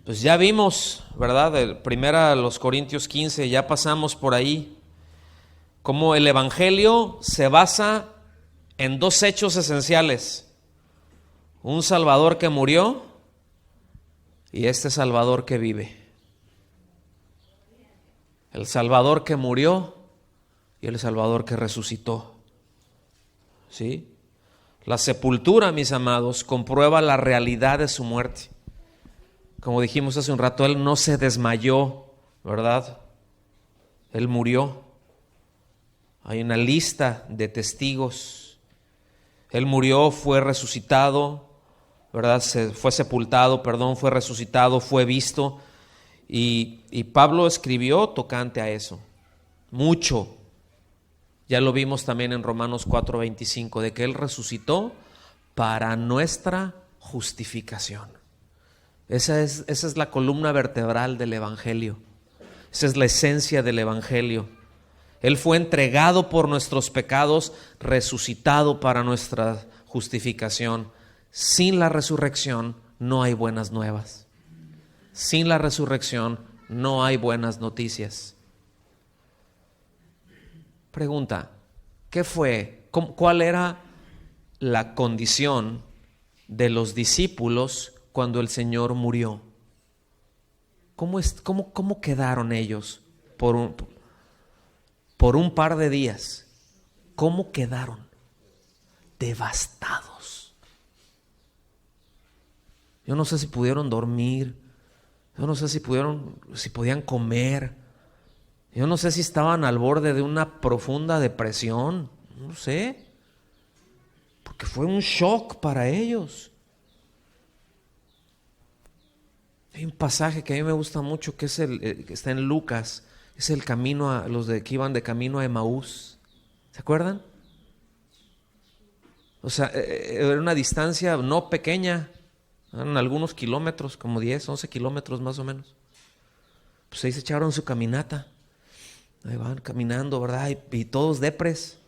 Pues ya vimos, ¿verdad? De primera a los Corintios 15, ya pasamos por ahí, cómo el evangelio se basa en dos hechos esenciales: un Salvador que murió y este Salvador que vive. El Salvador que murió y el Salvador que resucitó. ¿Sí? La sepultura, mis amados, comprueba la realidad de su muerte. Como dijimos hace un rato, Él no se desmayó, ¿verdad? Él murió. Hay una lista de testigos. Él murió, fue resucitado, ¿verdad? Fue sepultado, fue resucitado, fue visto. Y Pablo escribió tocante a eso. Mucho. Ya lo vimos también en Romanos 4:25, de que Él resucitó para nuestra justificación. Esa es la columna vertebral del evangelio. Esa es la esencia del evangelio. Él fue entregado por nuestros pecados, resucitado para nuestra justificación. Sin la resurrección no hay buenas nuevas. Sin la resurrección no hay buenas noticias. Pregunta: ¿qué fue? ¿Cuál era la condición de los discípulos cuando el Señor murió? ¿Cómo quedaron ellos por un par de días? ¿Cómo quedaron? Devastados. Yo no sé si pudieron dormir. Yo no sé si podían comer. Yo no sé si estaban al borde de una profunda depresión. No sé. Porque fue un shock para ellos. Hay un pasaje que a mí me gusta mucho, que es que está en Lucas. Es el camino los que iban de camino a Emaús. ¿Se acuerdan? O sea, era una distancia no pequeña. Eran algunos kilómetros, como 10, 11 kilómetros más o menos. Pues ahí se echaron su caminata. Ahí van caminando, ¿verdad? Y todos depres.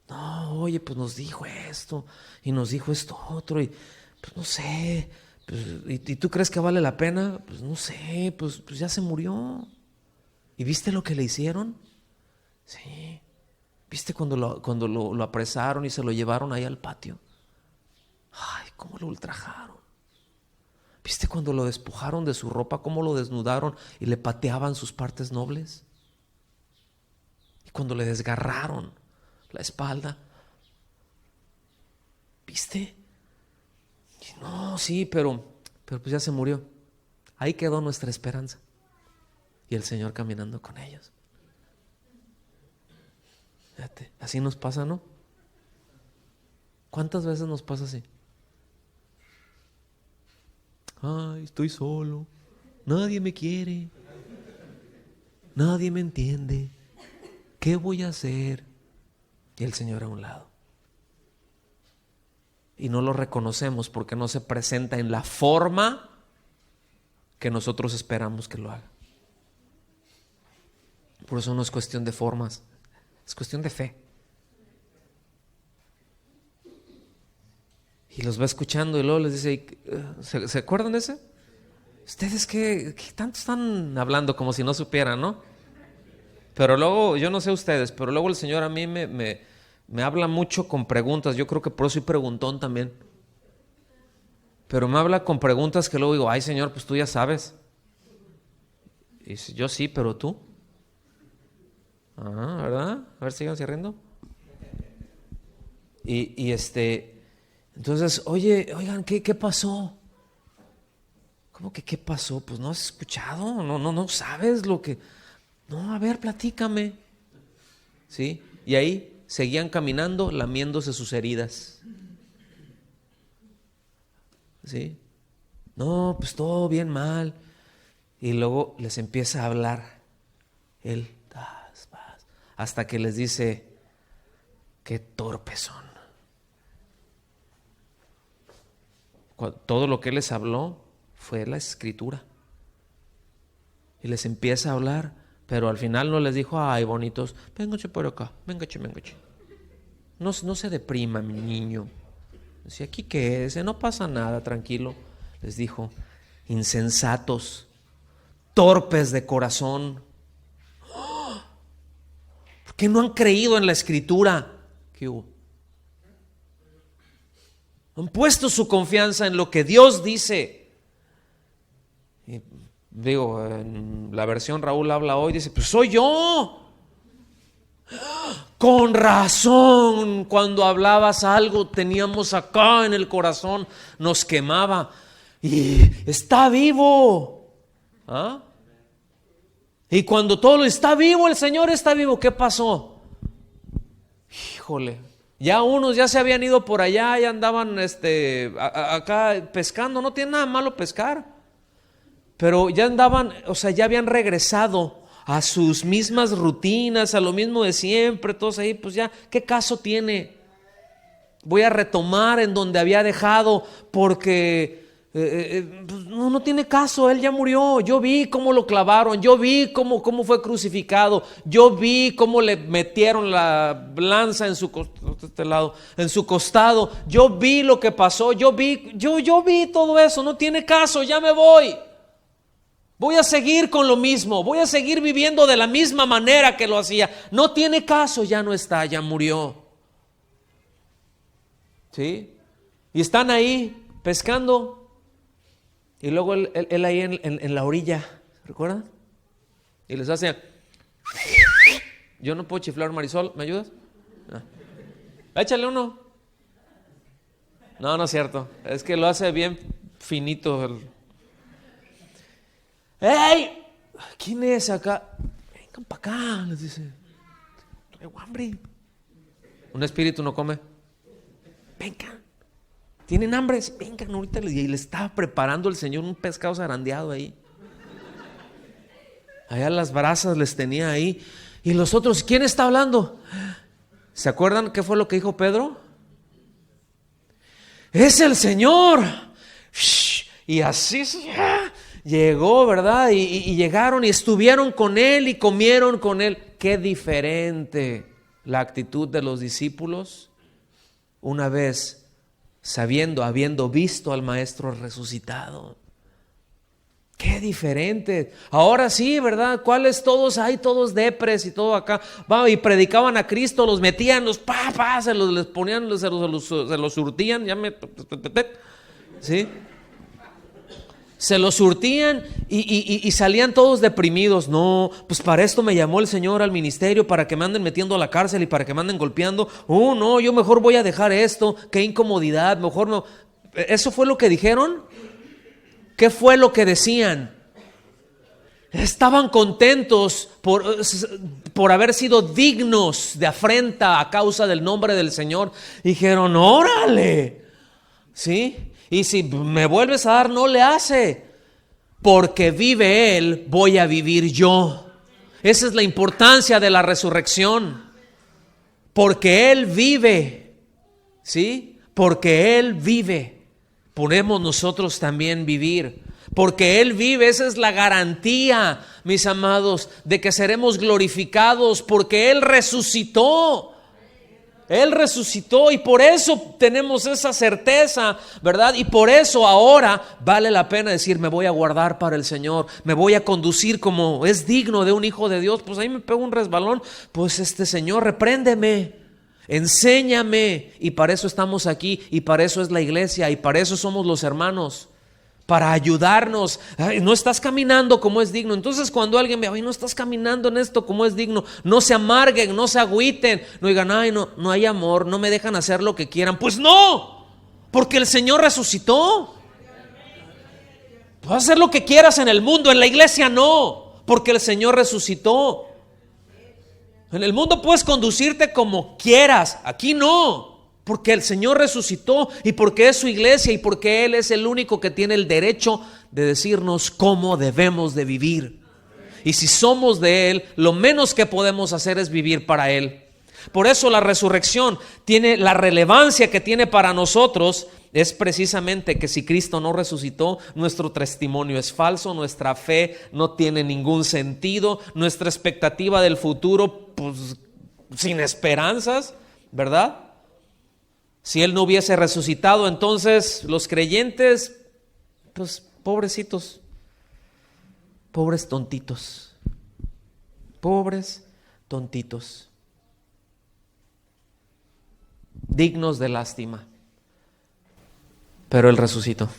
No, oye, pues nos dijo esto y nos dijo esto otro y pues no sé. Pues, ¿y tú crees que vale la pena? Pues no sé, pues ya se murió. ¿Y viste lo que le hicieron? Sí. ¿Viste cuando lo apresaron y se lo llevaron ahí al patio? Ay, cómo lo ultrajaron. ¿Viste cuando lo despojaron de su ropa, cómo lo desnudaron y le pateaban sus partes nobles? Y cuando le desgarraron la espalda, ¿viste? Y no, sí, pero pues ya se murió. Ahí quedó nuestra esperanza. Y el Señor caminando con ellos. Fíjate, así nos pasa, ¿no? ¿Cuántas veces nos pasa así? Ay, estoy solo. Nadie me quiere. Nadie me entiende. ¿Qué voy a hacer? Y el Señor a un lado. Y no lo reconocemos porque no se presenta en la forma que nosotros esperamos que lo haga. Por eso no es cuestión de formas, es cuestión de fe. Y los va escuchando y luego les dice, ¿se acuerdan de ese? ¿Ustedes qué tanto están hablando como si no supieran, no? Pero luego, yo no sé ustedes, pero luego el Señor a mí me habla mucho con preguntas. Yo creo que por eso soy preguntón también. Pero me habla con preguntas que luego digo, ay Señor, pues tú ya sabes. Y dice, yo sí, pero tú. Ah, ¿verdad? A ver, síganse riendo. Entonces, oigan, ¿qué pasó? ¿Cómo que qué pasó? Pues no has escuchado, no sabes lo que No, a ver, platícame. ¿Sí? Y ahí seguían caminando, lamiéndose sus heridas. ¿Sí? No, pues todo bien mal. Y luego les empieza a hablar. Él, hasta que les dice, qué torpes son. Todo lo que él les habló fue la Escritura. Y les empieza a hablar, pero al final no les dijo, ay, bonitos, vénganse por acá, vénganse. No se deprima, mi niño. Decía, ¿aquí qué es? No pasa nada, tranquilo. Les dijo, insensatos, torpes de corazón. ¿Por qué no han creído en la Escritura? ¿Qué hubo? Han puesto su confianza en lo que Dios dice. Y digo, en la versión Raúl habla hoy, dice, pues soy yo. Con razón, cuando hablabas algo teníamos acá en el corazón, nos quemaba. Y está vivo. ¿Ah? Y cuando todo está vivo, el Señor está vivo, ¿qué pasó? Híjole, ya unos ya se habían ido por allá, ya andaban acá pescando. No tiene nada malo pescar, pero ya andaban, o sea, ya habían regresado a sus mismas rutinas, a lo mismo de siempre, todos ahí, pues ya, ¿qué caso tiene? Voy a retomar en donde había dejado, porque no tiene caso, él ya murió. Yo vi cómo lo clavaron, yo vi cómo fue crucificado, yo vi cómo le metieron la lanza en su costado, yo vi lo que pasó, yo vi todo eso. No tiene caso, ya me voy. Voy a seguir con lo mismo, voy a seguir viviendo de la misma manera que lo hacía. No tiene caso, ya no está, ya murió. ¿Sí? Y están ahí pescando. Y luego él ahí en la orilla, ¿recuerdan? Y les hace, yo no puedo chiflar, Marisol, ¿me ayudas? No. Échale uno. No es cierto, es que lo hace bien finito. ¡Ey! ¿Quién es acá? Vengan para acá, les dice. Traigo hambre. Un espíritu no come. Vengan. ¿Tienen hambre? Vengan ahorita. Y le estaba preparando el Señor un pescado zarandeado ahí. Allá las brasas les tenía ahí. Y los otros, ¿quién está hablando? ¿Se acuerdan qué fue lo que dijo Pedro? ¡Es el Señor! Y así llegó, ¿verdad? Y llegaron y estuvieron con Él y comieron con Él. Qué diferente la actitud de los discípulos una vez habiendo visto al Maestro resucitado. Qué diferente. Ahora sí, ¿verdad? ¿Cuáles todos? Hay todos depres y todo acá. Y predicaban a Cristo, los metían, los se los les ponían, se los surtían, ¿sí? Se los surtían y salían todos deprimidos. No, pues para esto me llamó el Señor al ministerio, para que me anden metiendo a la cárcel y para que me anden golpeando. No, yo mejor voy a dejar esto, qué incomodidad, mejor no. ¿Eso fue lo que dijeron? ¿Qué fue lo que decían? Estaban contentos por haber sido dignos de afrenta a causa del nombre del Señor. Dijeron, órale, ¿sí? Y si me vuelves a dar, no le hace. Porque vive Él, voy a vivir yo. Esa es la importancia de la resurrección. Porque Él vive, ¿sí? Porque Él vive, podemos nosotros también vivir. Porque Él vive, esa es la garantía, mis amados, de que seremos glorificados. Porque Él resucitó. Él resucitó y por eso tenemos esa certeza, ¿verdad? Y por eso ahora vale la pena decir, me voy a guardar para el Señor, me voy a conducir como es digno de un hijo de Dios. Pues ahí me pego un resbalón, pues Señor, repréndeme, enséñame. Y para eso estamos aquí, y para eso es la iglesia, y para eso somos los hermanos. Para ayudarnos. Ay, no estás caminando como es digno. Entonces cuando alguien ve, ay, no estás caminando en esto como es digno, no se amarguen, no se agüiten, no digan, ay, no hay amor, no me dejan hacer lo que quieran. Pues no, porque el Señor resucitó. Puedes hacer lo que quieras en el mundo, en la iglesia no, porque el Señor resucitó. En el mundo puedes conducirte como quieras, aquí no, porque el Señor resucitó y porque es su iglesia y porque Él es el único que tiene el derecho de decirnos cómo debemos de vivir. Y si somos de Él, lo menos que podemos hacer es vivir para Él. Por eso la resurrección tiene la relevancia que tiene para nosotros. Es precisamente que si Cristo no resucitó, nuestro testimonio es falso, nuestra fe no tiene ningún sentido, nuestra expectativa del futuro, pues sin esperanzas, ¿verdad? Si Él no hubiese resucitado, entonces los creyentes, pues pobrecitos, pobres tontitos, pobres tontitos, dignos de lástima. Pero Él resucitó.